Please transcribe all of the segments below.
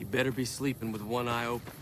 You better be sleeping with one eye open.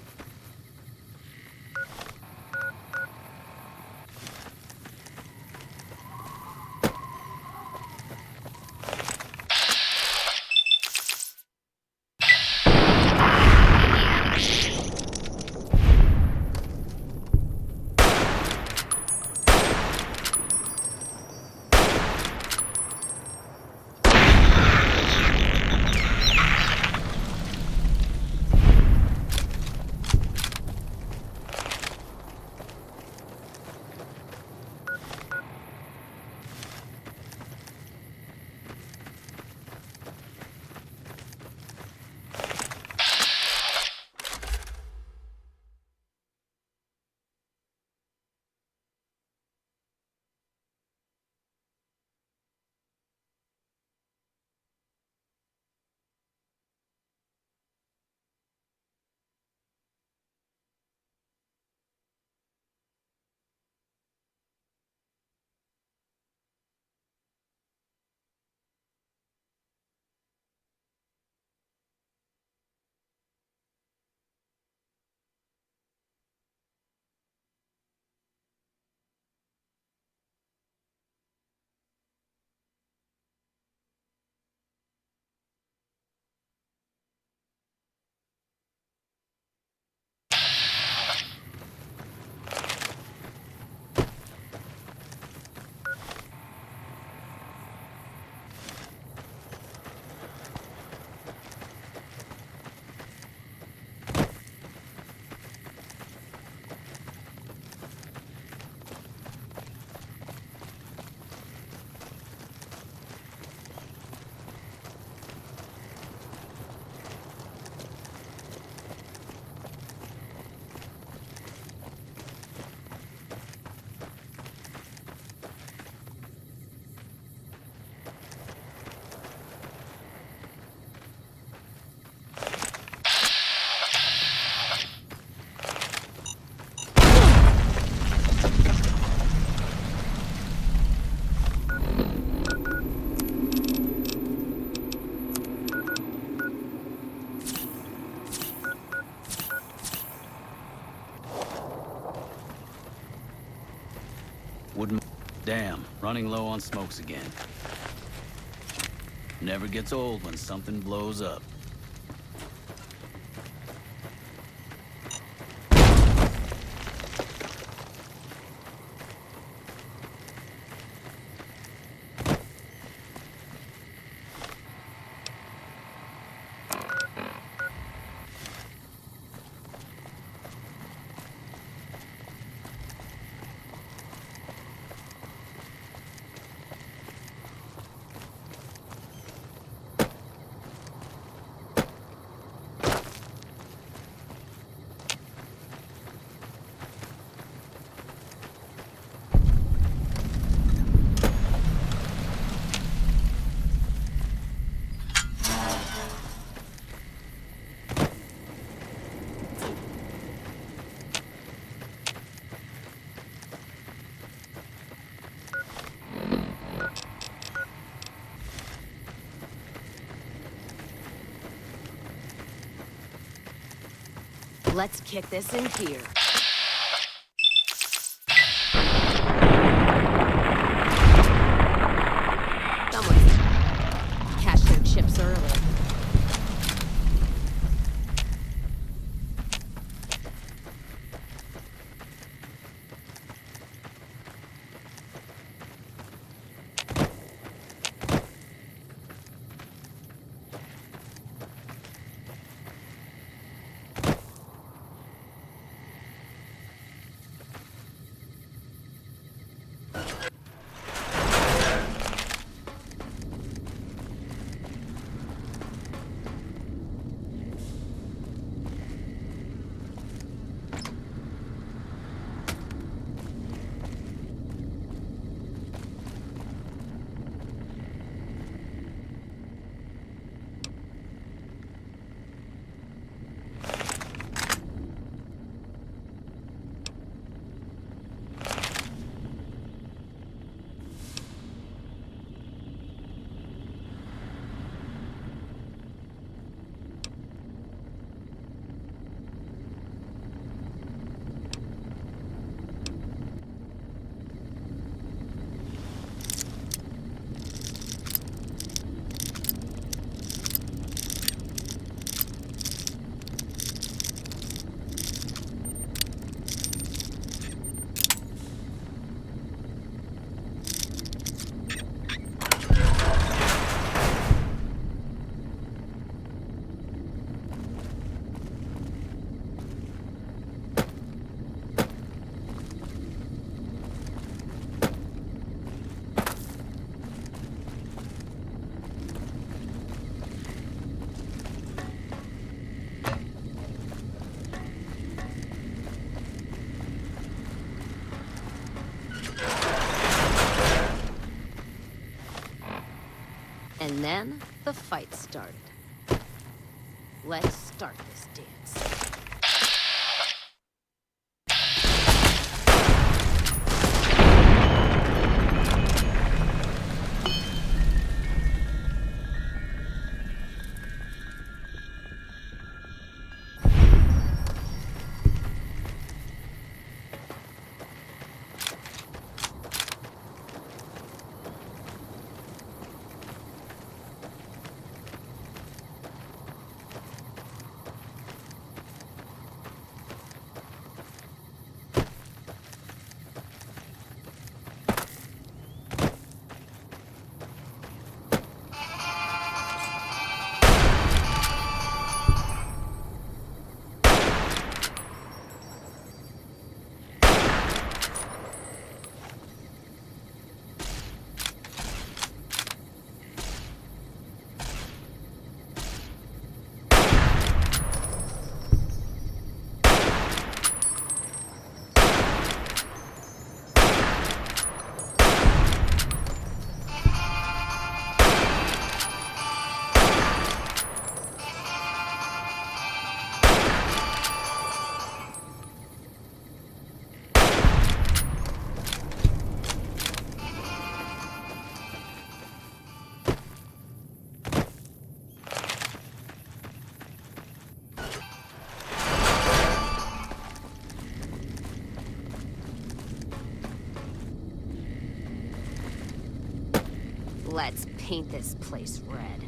Wouldn't... Damn, running low on smokes again. Never gets old when something blows up. Let's kick this in gear. Someone's cashed their chips early. And then the fight started. Let's start this dance. Let's paint this place red.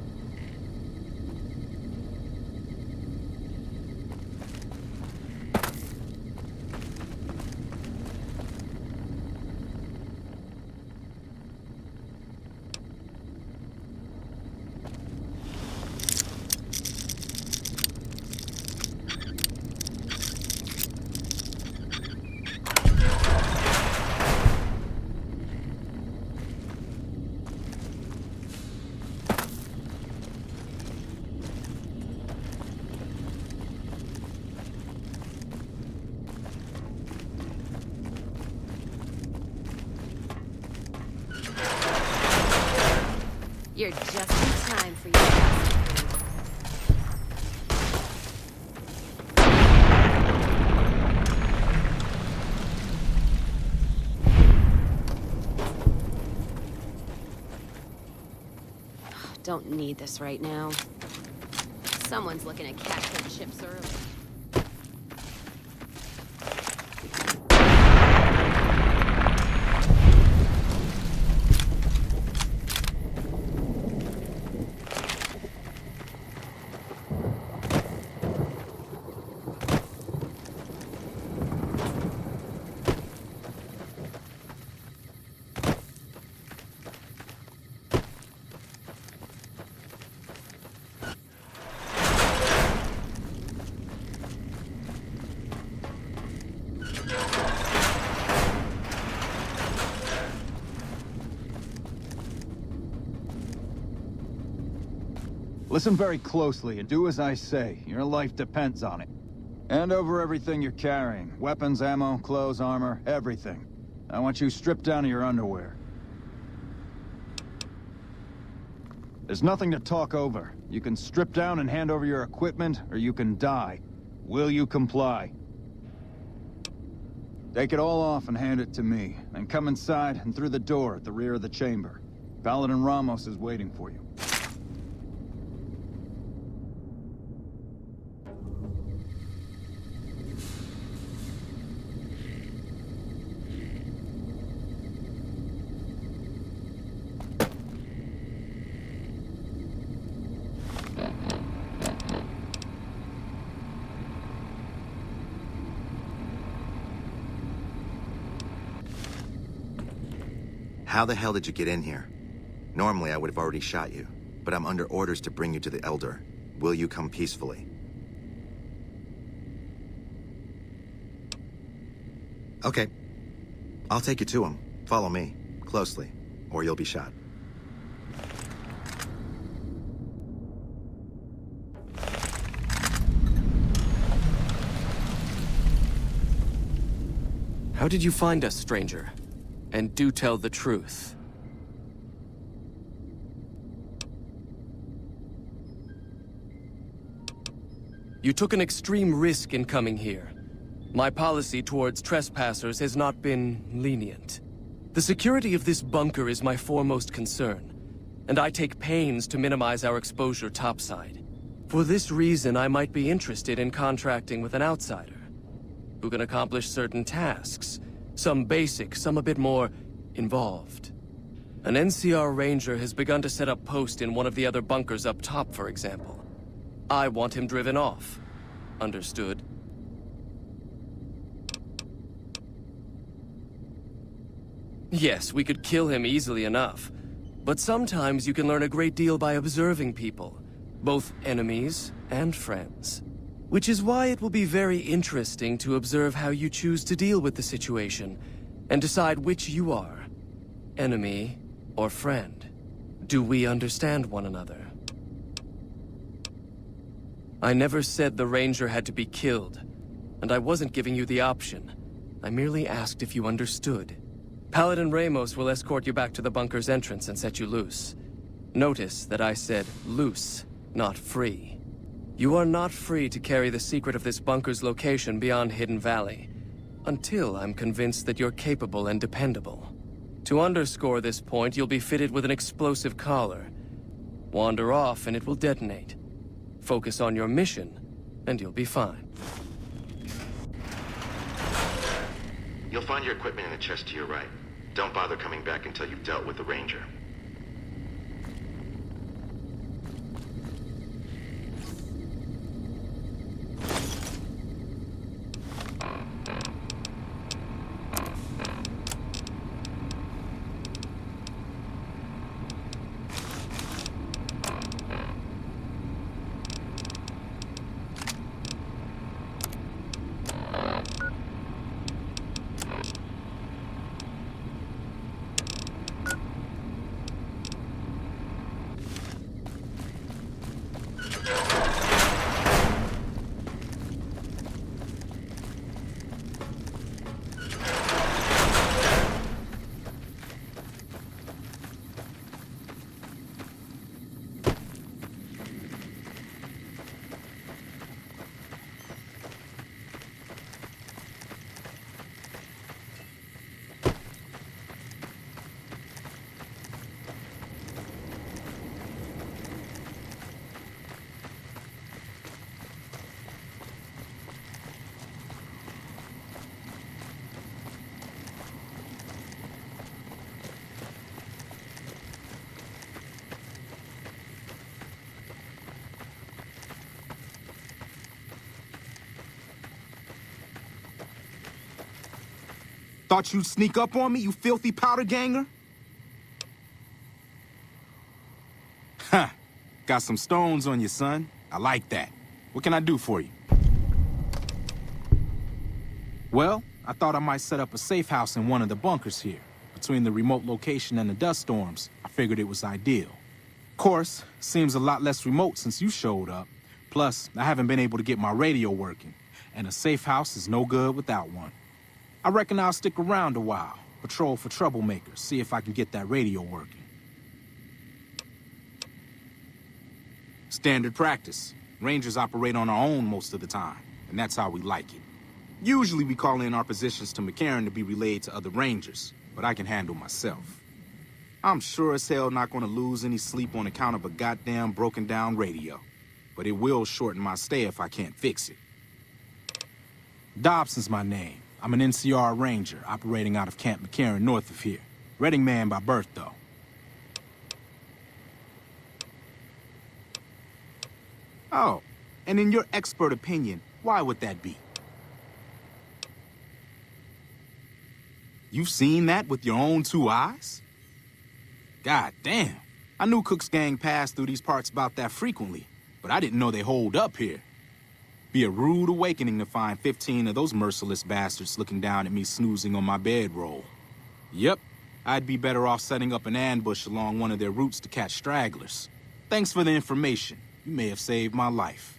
You're just in time for your acid. Don't need this right now. Someone's looking to cash their chips early. Listen very closely and do as I say. Your life depends on it. Hand over everything you're carrying. Weapons, ammo, clothes, armor, everything. I want you stripped down to your underwear. There's nothing to talk over. You can strip down and hand over your equipment, or you can die. Will you comply? Take it all off and hand it to me. Then come inside and through the door at the rear of the chamber. Paladin Ramos is waiting for you. How the hell did you get in here? Normally, I would have already shot you, but I'm under orders to bring you to the Elder. Will you come peacefully? Okay. I'll take you to him. Follow me, closely, or you'll be shot. How did you find us, stranger? And do tell the truth. You took an extreme risk in coming here. My policy towards trespassers has not been lenient. The security of this bunker is my foremost concern, and I take pains to minimize our exposure topside. For this reason, I might be interested in contracting with an outsider who can accomplish certain tasks, some basic, some a bit more involved. An NCR ranger has begun to set up post in one of the other bunkers up top, for example. I want him driven off. Understood? Yes, we could kill him easily enough. But sometimes you can learn a great deal by observing people, both enemies and friends. Which is why it will be very interesting to observe how you choose to deal with the situation, and decide which you are, enemy or friend. Do we understand one another? I never said the Ranger had to be killed, and I wasn't giving you the option. I merely asked if you understood. Paladin Ramos will escort you back to the bunker's entrance and set you loose. Notice that I said loose, not free. You are not free to carry the secret of this bunker's location beyond Hidden Valley, until I'm convinced that you're capable and dependable. To underscore this point, you'll be fitted with an explosive collar. Wander off and it will detonate. Focus on your mission, and you'll be fine. You'll find your equipment in the chest to your right. Don't bother coming back until you've dealt with the Ranger. Thought you'd sneak up on me, you filthy powder ganger? Huh. Got some stones on you, son. I like that. What can I do for you? Well, I thought I might set up a safe house in one of the bunkers here. Between the remote location and the dust storms, I figured it was ideal. Of course, seems a lot less remote since you showed up. Plus, I haven't been able to get my radio working, and a safe house is no good without one. I reckon I'll stick around a while, patrol for troublemakers, see if I can get that radio working. Standard practice. Rangers operate on our own most of the time, and that's how we like it. Usually we call in our positions to McCarran to be relayed to other Rangers, but I can handle myself. I'm sure as hell not gonna lose any sleep on account of a goddamn broken down radio, but it will shorten my stay if I can't fix it. Dobson's my name. I'm an NCR ranger operating out of Camp McCarran north of here. Reading man by birth, though. Oh, and in your expert opinion, why would that be? You've seen that with your own two eyes? God damn. I knew Cook's gang passed through these parts about that frequently, but I didn't know they holed up here. Be a rude awakening to find 15 of those merciless bastards looking down at me snoozing on my bedroll. Yep, I'd be better off setting up an ambush along one of their routes to catch stragglers. Thanks for the information. You may have saved my life.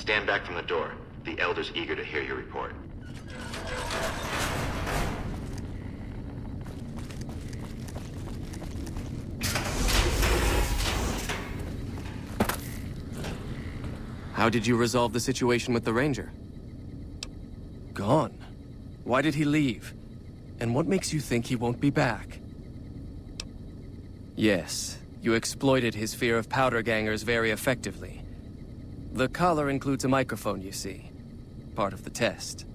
Stand back from the door. The Elder's eager to hear your report. How did you resolve the situation with the Ranger? Gone. Why did he leave? And what makes you think he won't be back? Yes, you exploited his fear of powder gangers very effectively. The collar includes a microphone, you see. Part of the test.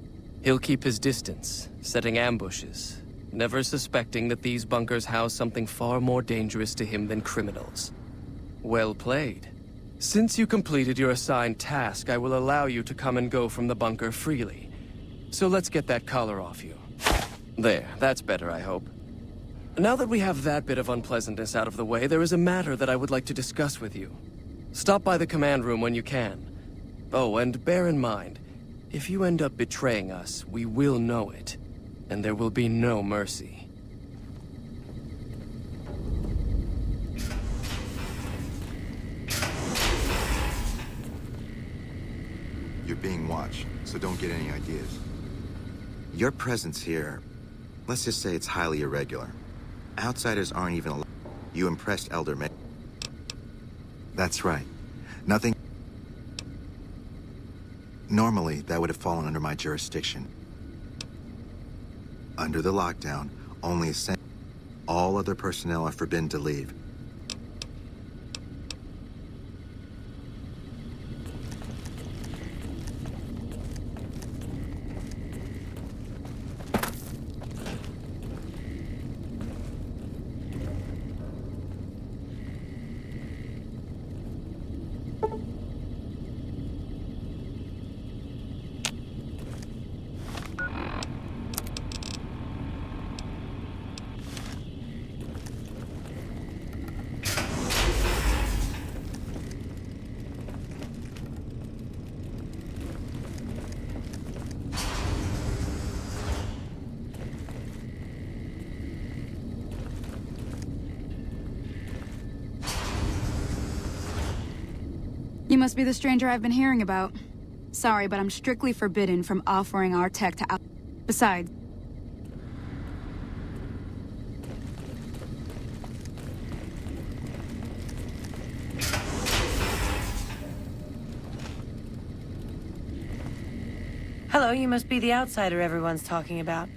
He'll keep his distance, setting ambushes, never suspecting that these bunkers house something far more dangerous to him than criminals. Well played. Since you completed your assigned task, I will allow you to come and go from the bunker freely. So let's get that collar off you. There, that's better, I hope. Now that we have that bit of unpleasantness out of the way, there is a matter that I would like to discuss with you. Stop by the command room when you can. Oh, and bear in mind, if you end up betraying us, we will know it, and there will be no mercy. You're being watched, so don't get any ideas. Your presence here, let's just say it's highly irregular. Outsiders aren't even allowed. You impressed Elder May. That's right. Nothing. Normally, that would have fallen under my jurisdiction. Under the lockdown, only all other personnel are forbidden to leave. You must be the stranger I've been hearing about. Sorry, but I'm strictly forbidden from offering our tech to Besides... Hello, you must be the outsider everyone's talking about.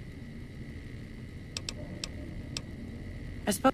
I suppose...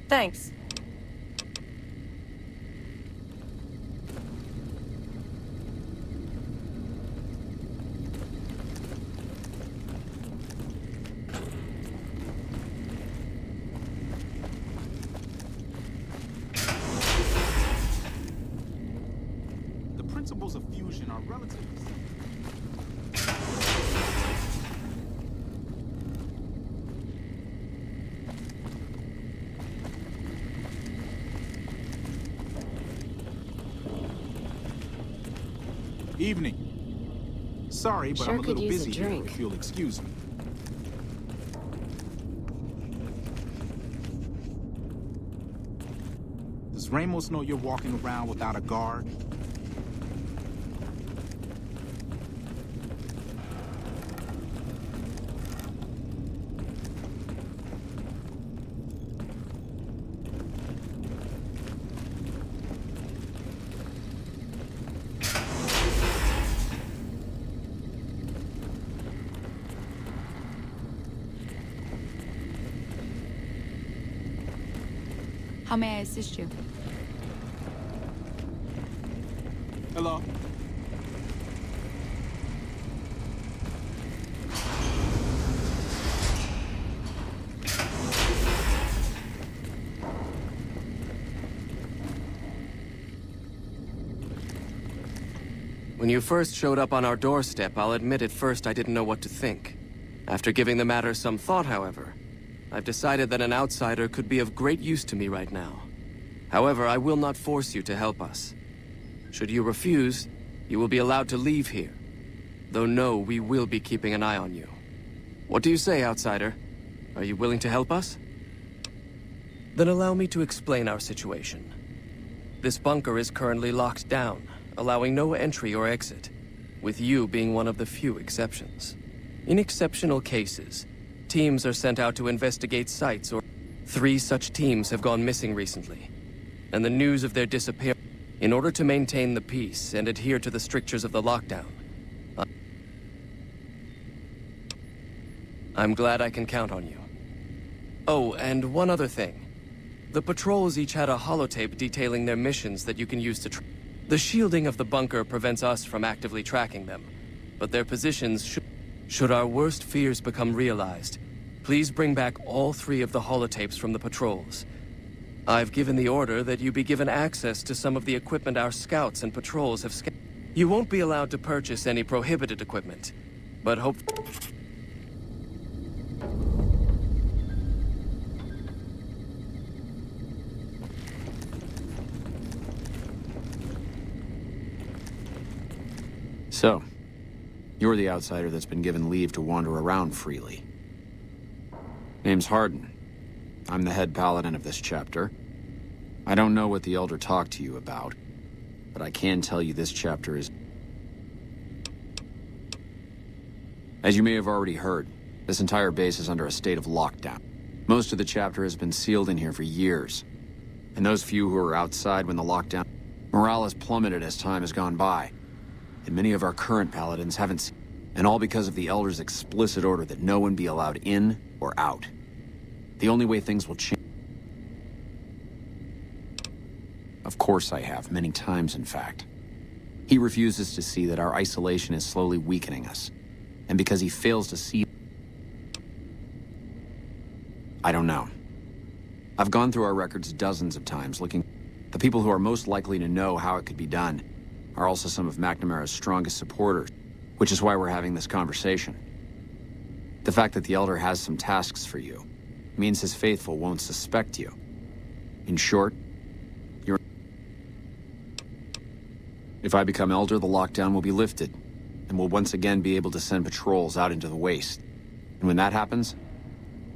Thanks. The principles of fusion are relatively simple. Evening. Sorry, but Sure I'm a could little use a busy here, drink. if you'll excuse me. Does Ramos know you're walking around without a guard? How may I assist you? Hello? When you first showed up on our doorstep, I'll admit at first I didn't know what to think. After giving the matter some thought, however, I've decided that an outsider could be of great use to me right now. However, I will not force you to help us. Should you refuse, you will be allowed to leave here. Though no, we will be keeping an eye on you. What do you say, outsider? Are you willing to help us? Then allow me to explain our situation. This bunker is currently locked down, allowing no entry or exit, with you being one of the few exceptions. In exceptional cases, teams are sent out to investigate sites or... 3 such teams have gone missing recently, and the news of their disappearance... In order to maintain the peace and adhere to the strictures of the lockdown, I'm glad I can count on you. Oh, and one other thing. The patrols each had a holotape detailing their missions that you can use to... The shielding of the bunker prevents us from actively tracking them, but their positions should our worst fears become realized, please bring back all 3 of the holotapes from the patrols. I've given the order that you be given access to some of the equipment our scouts and patrols have scanned. You won't be allowed to purchase any prohibited equipment, but hope... So, you're the outsider that's been given leave to wander around freely. Name's Hardin. I'm the head paladin of this chapter. I don't know what the Elder talked to you about, but I can tell you this chapter is... As you may have already heard, this entire base is under a state of lockdown. Most of the chapter has been sealed in here for years, and those few who are outside when the lockdown... Morale has plummeted as time has gone by. And many of our current paladins haven't seen, and all because of the Elder's explicit order that no one be allowed in or out. The only way things will change... Of course I have, many times in fact. He refuses to see that our isolation is slowly weakening us, and because he fails to see... I don't know. I've gone through our records dozens of times looking... The people who are most likely to know how it could be done are also some of McNamara's strongest supporters, which is why we're having this conversation. The fact that the Elder has some tasks for you means his faithful won't suspect you. In short, you're... If I become Elder, the lockdown will be lifted, and we'll once again be able to send patrols out into the waste. And when that happens,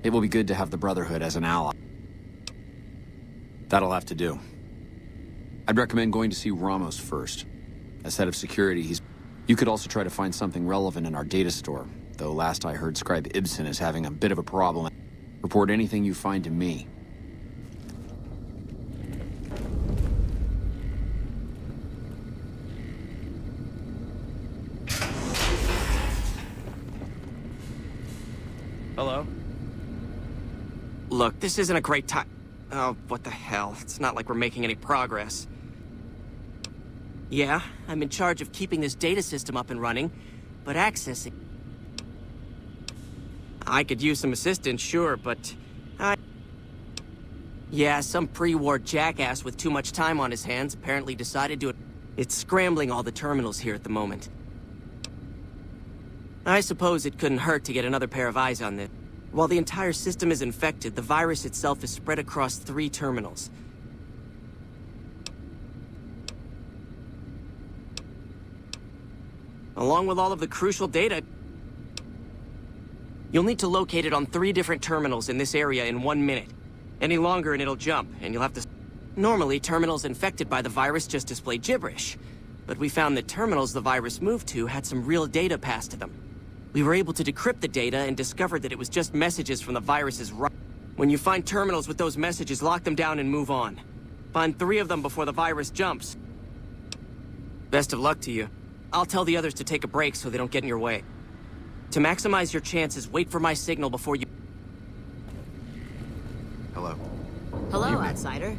it will be good to have the Brotherhood as an ally. That'll have to do. I'd recommend going to see Ramos first. As head of security, You could also try to find something relevant in our data store, though last I heard Scribe Ibsen is having a bit of a problem. Report anything you find to me. Hello? Look, this isn't a great time. Oh, what the hell. It's not like we're making any progress. Yeah, I'm in charge of keeping this data system up and running, but accessing... I could use some assistance, sure, but... Yeah, some pre-war jackass with too much time on his hands apparently decided to... It's scrambling all the terminals here at the moment. I suppose it couldn't hurt to get another pair of eyes on this. While the entire system is infected, the virus itself is spread across 3 terminals. Along with all of the crucial data, you'll need to locate it on 3 different terminals in this area in 1 minute. Any longer and it'll jump, and you'll have to... Normally, terminals infected by the virus just display gibberish, but we found that terminals the virus moved to had some real data passed to them. We were able to decrypt the data and discovered that it was just messages from the virus's... When you find terminals with those messages, lock them down and move on. Find 3 of them before the virus jumps. Best of luck to you. I'll tell the others to take a break so they don't get in your way. To maximize your chances, wait for my signal before you... Hello. Hello, outsider.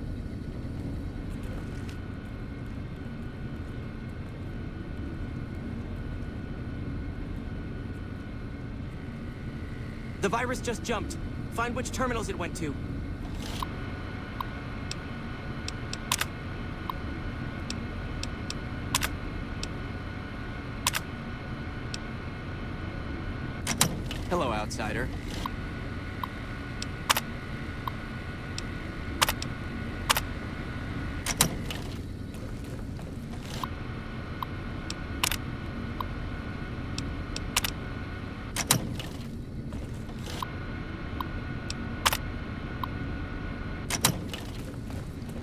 The virus just jumped. Find which terminals it went to. Hello, outsider.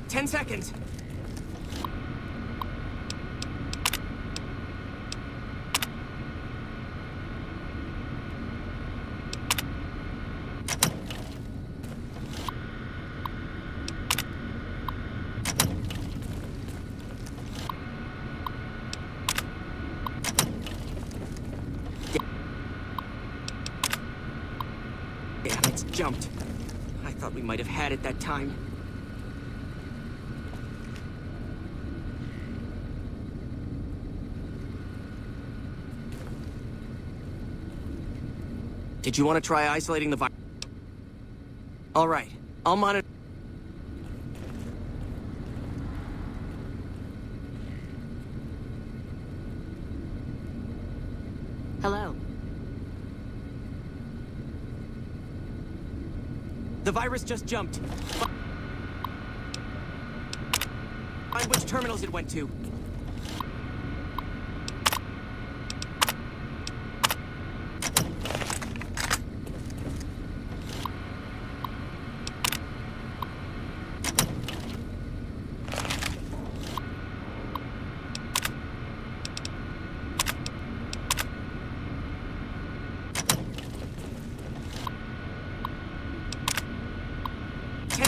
Ten seconds. Damn, it's jumped. I thought we might have had it that time. Did you want to try isolating the virus? All right, I'll monitor. Hello. The virus just jumped. Find which terminals it went to.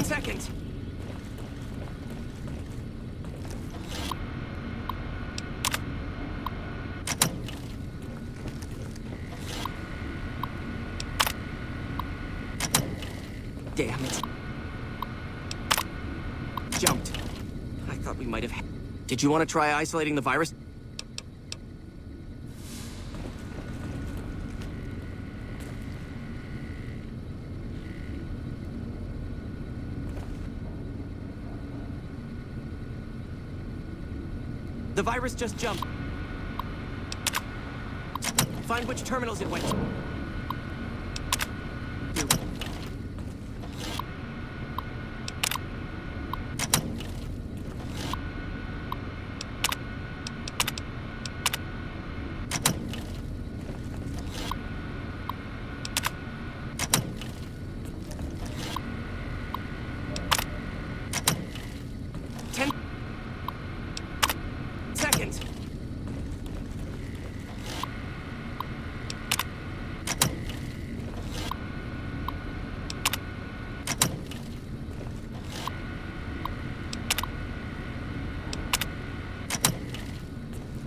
Seconds. Damn it. Jumped. I thought we might have... Did you want to try isolating the virus? The virus just jumped. Find which terminals it went to. Seconds.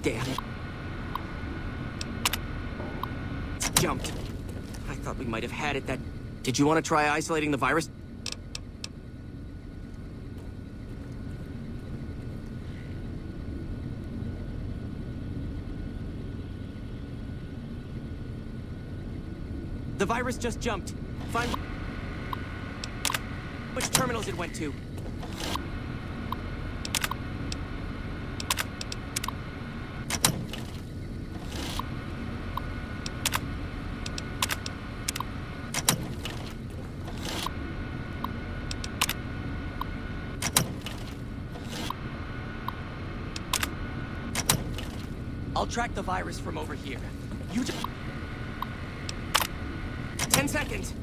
Damn it. It's jumped. I thought we might have had it that... Did you want to try isolating the virus? The virus just jumped. Find which terminals it went to. I'll track the virus from over here. You just... 10 seconds.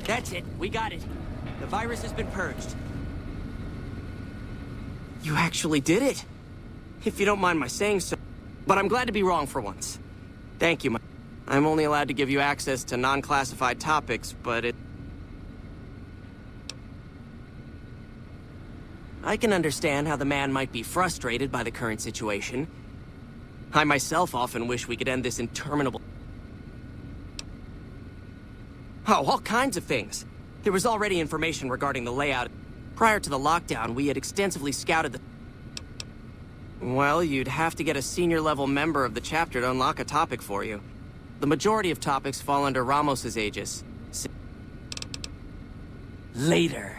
That's it. We got it. The virus has been purged. You actually did it. If you don't mind my saying so. But I'm glad to be wrong for once. Thank you, I'm only allowed to give you access to non-classified topics, but it... I can understand how the man might be frustrated by the current situation. I myself often wish we could end this interminable... Oh, all kinds of things. There was already information regarding the layout. Prior to the lockdown, we had extensively scouted the... Well, you'd have to get a senior-level member of the chapter to unlock a topic for you. The majority of topics fall under Ramos's aegis. Later.